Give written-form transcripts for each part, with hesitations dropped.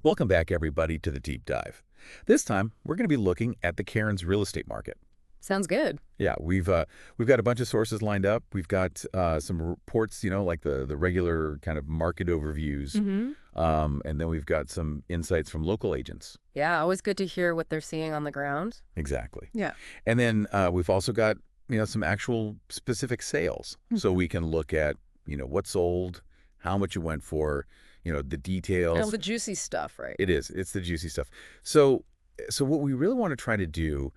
Welcome back, everybody, to the deep dive. This time, we're going to be looking at the Cairns real estate market. Sounds good. Yeah, we've got a bunch of sources lined up. We've got some reports, like the regular kind of market overviews, Mm-hmm. and then we've got some insights from local agents. Yeah, always good to hear what they're seeing on the ground. Exactly. Yeah. And then we've also got some actual specific sales, so we can look at what sold, how much it went for, the details. The juicy stuff, right? It's the juicy stuff. So what we really want to try to do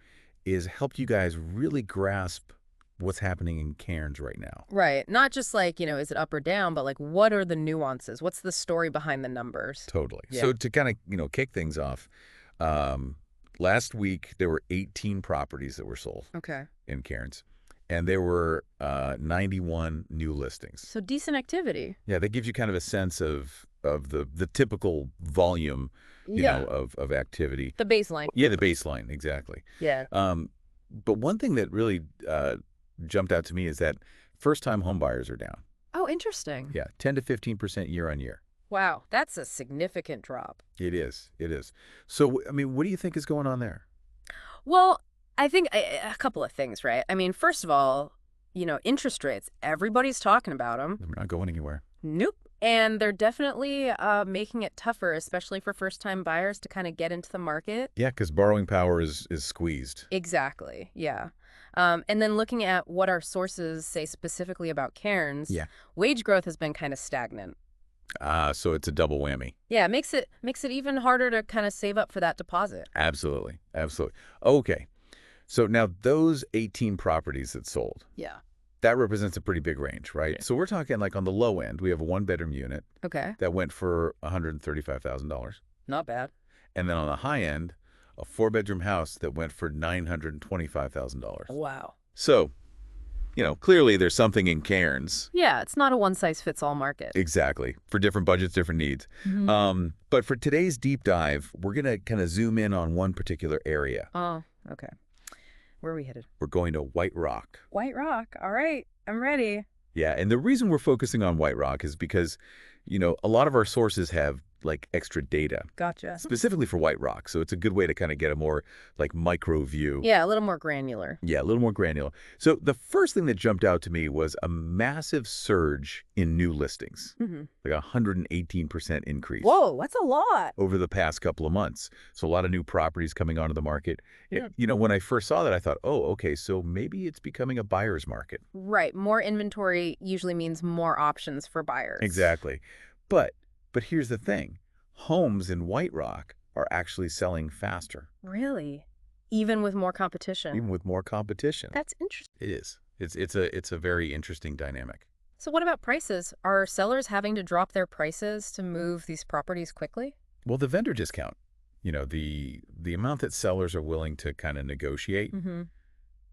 is help you guys really grasp what's happening in Cairns right now. Right. Not just like, is it up or down, but like what are the nuances? What's the story behind the numbers? Totally. Yeah. So to kind of, kick things off, last week there were 18 properties that were sold Okay. in Cairns, and there were 91 new listings. So decent activity. Yeah, that gives you kind of a sense of the typical volume, Yeah. of activity. The baseline. Yeah, the baseline, exactly. Yeah. But one thing that really jumped out to me is that first-time home buyers are down. Oh, interesting. Yeah, 10 to 15% year on year. Wow. That's a significant drop. It is. It is. So, I mean, what do you think is going on there? Well, I think a couple of things, right? I mean, first of all, interest rates, everybody's talking about them. They're not going anywhere. Nope. And they're definitely making it tougher, especially for first-time buyers to kind of get into the market. Yeah, because borrowing power is squeezed. Exactly. Yeah. And then looking at what our sources say specifically about Cairns, Yeah. wage growth has been kind of stagnant. So it's a double whammy. Yeah, it makes it even harder to kind of save up for that deposit. Absolutely. Absolutely. Okay. So now those 18 properties that sold, Yeah. that represents a pretty big range, right? Yeah. So we're talking like on the low end, we have a one-bedroom unit Okay. that went for $135,000. Not bad. And then on the high end, a four-bedroom house that went for $925,000. Wow. So, clearly there's something in Cairns. Yeah, it's not a one-size-fits-all market. Exactly. For different budgets, different needs. Mhm. But for today's deep dive, we're going to kind of zoom in on one particular area. Oh, okay. Where are we headed? We're going to White Rock. White Rock. All right. I'm ready. Yeah, and the reason we're focusing on White Rock is because, a lot of our sources have like extra data, Gotcha. specifically for White Rock. So it's a good way to kind of get a more like micro view. Yeah, a little more granular. Yeah, a little more granular. So the first thing that jumped out to me was a massive surge in new listings, Mm-hmm. like a 118% increase. Whoa, that's a lot. Over the past couple of months. So a lot of new properties coming onto the market. Yeah. When I first saw that, I thought, oh, okay, so maybe it's becoming a buyer's market. Right. More inventory usually means more options for buyers. Exactly. But here's the thing. Homes in White Rock are actually selling faster. Really? Even with more competition? Even with more competition. That's interesting. It is. It's a very interesting dynamic. So what about prices? Are sellers having to drop their prices to move these properties quickly? Well, the vendor discount, the amount that sellers are willing to kind of negotiate, Mm-hmm.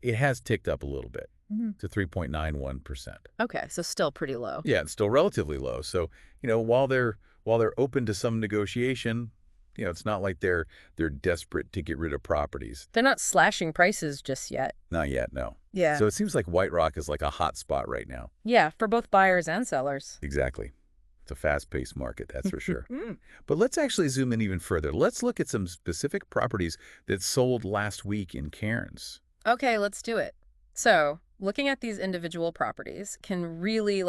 it has ticked up a little bit Mm-hmm. to 3.91%. Okay, so still pretty low. Yeah, it's still relatively low. So, while they're open to some negotiation, it's not like they're desperate to get rid of properties. They're not slashing prices just yet. Not yet, no. Yeah. So it seems like White Rock is like a hot spot right now. Yeah, for both buyers and sellers. Exactly. It's a fast-paced market, that's for sure. Mm. But let's actually zoom in even further. Let's look at some specific properties that sold last week in Cairns. Okay, let's do it. So, looking at these individual properties can really,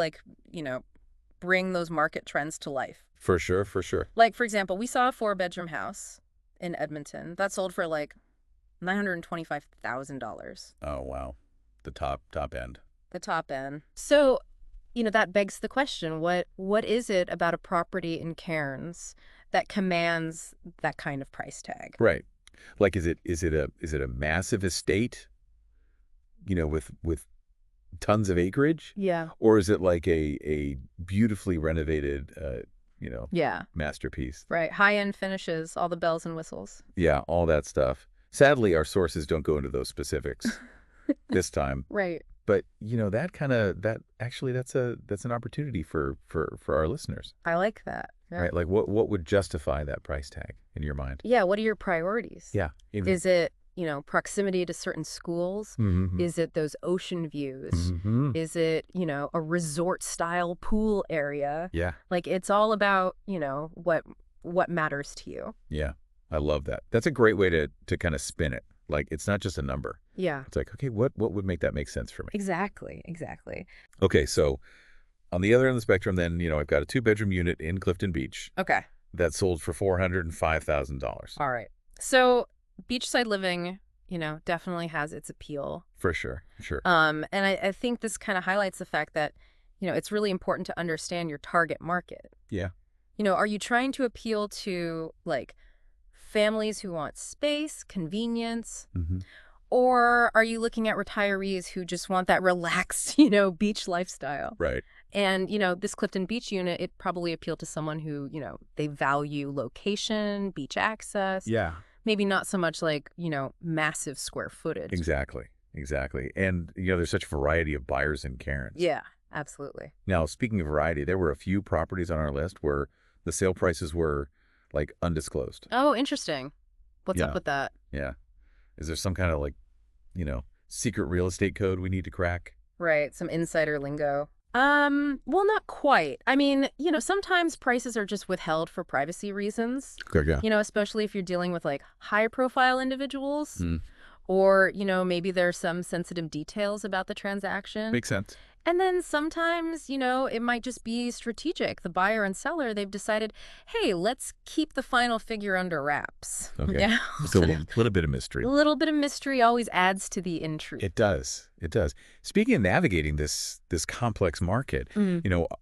bring those market trends to life. For sure, for sure. Like, for example, we saw a four-bedroom house in Edmonton that sold for like $925,000. Oh, wow. The top end. The top end. So, that begs the question, what is it about a property in Cairns that commands that kind of price tag? Right. Like, is it a massive estate, with tons of acreage? Yeah. Or is it like a beautifully renovated, Yeah. masterpiece? Right. High-end finishes, all the bells and whistles. Yeah, all that stuff. Sadly, our sources don't go into those specifics this time. Right. But, that's an opportunity for our listeners, I like that. Yeah. right? Like what would justify that price tag in your mind? Yeah, what are your priorities? Yeah. Is it, proximity to certain schools? Mm-hmm. Is it those ocean views? Mm-hmm. Is it, a resort style pool area? Yeah. Like it's all about, what what matters to you. Yeah, I love that. That's a great way to kind of spin it. Like, it's not just a number. Yeah, It's like, okay, what would make that make sense for me? exactly, exactly. Okay, so on the other end of the spectrum, then, I've got a 2-bedroom unit in Clifton Beach Okay. that sold for $405,000. All right. So beachside living, definitely has its appeal. For sure, sure. And I think this kind of highlights the fact that, it's really important to understand your target market. Yeah. Are you trying to appeal to like families who want space, convenience, Mm-hmm. or are you looking at retirees who just want that relaxed, beach lifestyle? Right. And, this Clifton Beach unit, it probably appealed to someone who, they value location, beach access, Yeah. maybe not so much like, massive square footage. Exactly. Exactly. And, there's such a variety of buyers in Cairns. Yeah, absolutely. Now, speaking of variety, there were a few properties on our list where the sale prices were, like, undisclosed. Oh, interesting. What's Yeah. up with that? Yeah. Is there some kind of, like, secret real estate code we need to crack? Right, some insider lingo. Well, not quite. I mean, sometimes prices are just withheld for privacy reasons, Okay, yeah. especially if you're dealing with like high-profile individuals, Hmm. or, maybe there's some sensitive details about the transaction. Makes sense. And then sometimes, it might just be strategic. The buyer and seller, they've decided, hey, let's keep the final figure under wraps. Okay. Yeah. So a little bit of mystery. A little bit of mystery always adds to the intrigue. It does. It does. Speaking of navigating this complex market,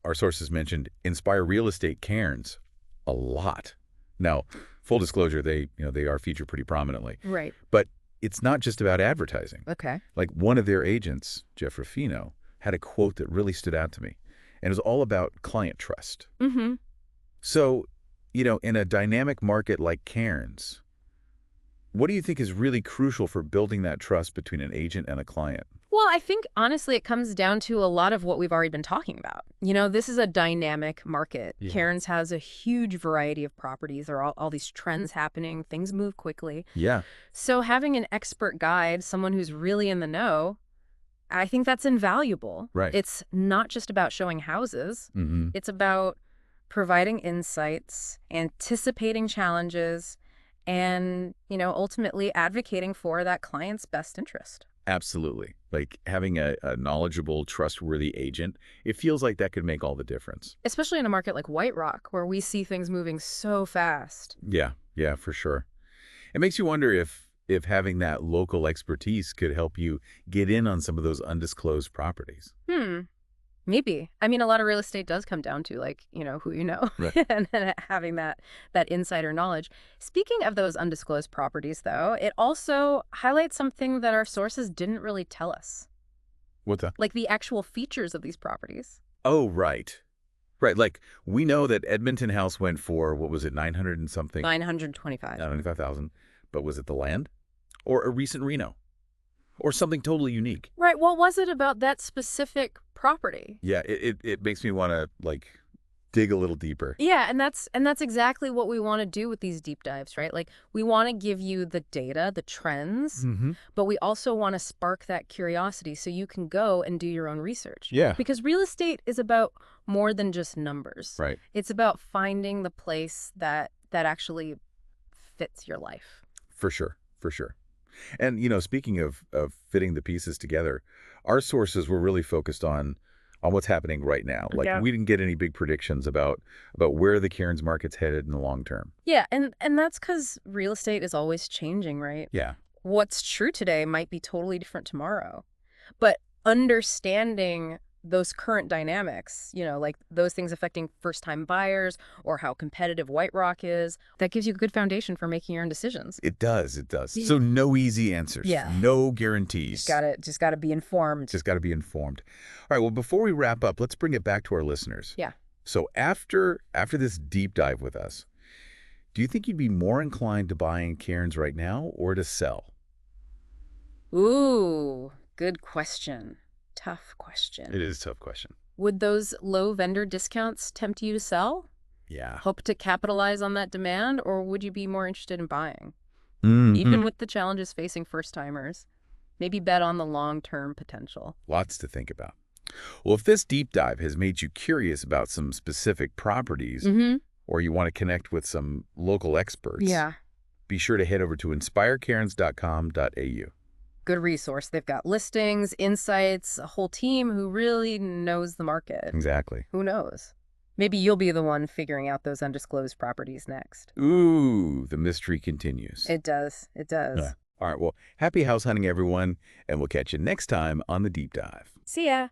our sources mentioned Inspire Real Estate Cairns a lot. Now, full disclosure, they are featured pretty prominently. Right. But it's not just about advertising. Okay. Like, one of their agents, Jeff Ruffino, had a quote that really stood out to me. And it was all about client trust. Mm-hmm. So, in a dynamic market like Cairns, what do you think is really crucial for building that trust between an agent and a client? Well, I think honestly it comes down to a lot of what we've already been talking about. This is a dynamic market. Yeah. Cairns has a huge variety of properties. There are all these trends happening. Things move quickly. Yeah. So having an expert guide, someone who's really in the know, I think that's invaluable. Right. It's not just about showing houses. Mm-hmm. It's about providing insights, anticipating challenges, and, ultimately advocating for that client's best interest. Absolutely. Like, having a knowledgeable, trustworthy agent, it feels like that could make all the difference. Especially in a market like White Rock, where we see things moving so fast. Yeah. Yeah, for sure. It makes you wonder if having that local expertise could help you get in on some of those undisclosed properties. Maybe. I mean, a lot of real estate does come down to, like, who you know, Right. and having that insider knowledge. Speaking of those undisclosed properties, though, it also highlights something that our sources didn't really tell us, What's that? like the actual features of these properties. Oh, right. Right. Like, we know that Edmonton House went for, what was it, 900 and something? 925. 995,000. But was it the land? Or a recent Reno? Or something totally unique? Right. What was it about that specific property? Yeah, it makes me want to, like, dig a little deeper. Yeah, and that's exactly what we want to do with these deep dives, right? Like, we want to give you the data, the trends, Mm-hmm. but we also want to spark that curiosity so you can go and do your own research. Yeah. Because real estate is about more than just numbers. Right. It's about finding the place that actually fits your life. For sure. For sure. And, speaking of fitting the pieces together, our sources were really focused on what's happening right now. Like, Yeah. we didn't get any big predictions about where the Cairns market's headed in the long term. Yeah, and that's because real estate is always changing, right? Yeah. What's true today might be totally different tomorrow. But understanding those current dynamics, like those things affecting first-time buyers or how competitive White Rock is, that gives you a good foundation for making your own decisions. It does. It does. So no easy answers. Yeah. No guarantees. Just gotta be informed. Just got to be informed. All right. Well, before we wrap up, let's bring it back to our listeners. Yeah. So after this deep dive with us, do you think you'd be more inclined to buy in Cairns right now or to sell? Ooh, good question. Tough question. It is a tough question. Would those low vendor discounts tempt you to sell? Yeah. Hope to capitalize on that demand, or would you be more interested in buying? Mm-hmm. Even with the challenges facing first-timers, maybe bet on the long-term potential. Lots to think about. Well, if this deep dive has made you curious about some specific properties, Mm-hmm. or you want to connect with some local experts, Yeah. be sure to head over to inspirecairns.com.au. Good resource. They've got listings, insights, a whole team who really knows the market. Exactly. Who knows? Maybe you'll be the one figuring out those undisclosed properties next. Ooh, the mystery continues. It does. It does. All right, well, happy house hunting, everyone, and we'll catch you next time on The Deep Dive. See ya.